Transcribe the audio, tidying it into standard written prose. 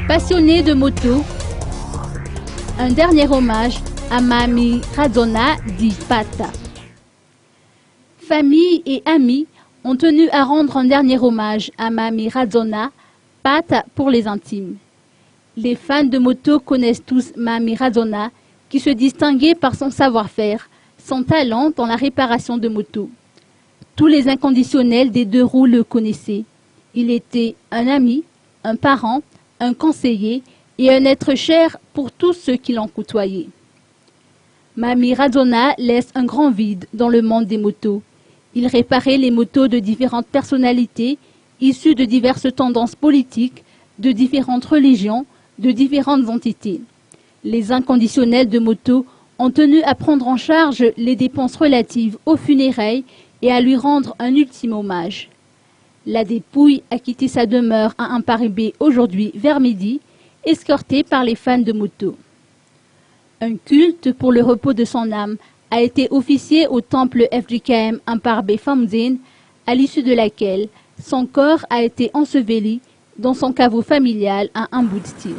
Passionné de moto, un dernier hommage à Mami Radzona dit Pata. Famille et amis ont tenu à rendre un dernier hommage à Mami Radzona, Pata pour les intimes. Les fans de moto connaissent tous Mami Radzona, qui se distinguait par son savoir-faire, son talent dans la réparation de motos. Tous les inconditionnels des deux roues le connaissaient. Il était un ami, un parent, un conseiller et un être cher pour tous ceux qui l'ont côtoyé. Mami Radzona laisse un grand vide dans le monde des motos. Il réparait les motos de différentes personnalités, issues de diverses tendances politiques, de différentes religions, de différentes entités. Les inconditionnels de moto ont tenu à prendre en charge les dépenses relatives aux funérailles et à lui rendre un ultime hommage. La dépouille a quitté sa demeure à Amparibe aujourd'hui vers midi, escortée par les fans de moto. Un culte pour le repos de son âme a été officié au temple FJKM Amparibe Famzine, à l'issue de laquelle son corps a été enseveli dans son caveau familial à Amboudstir.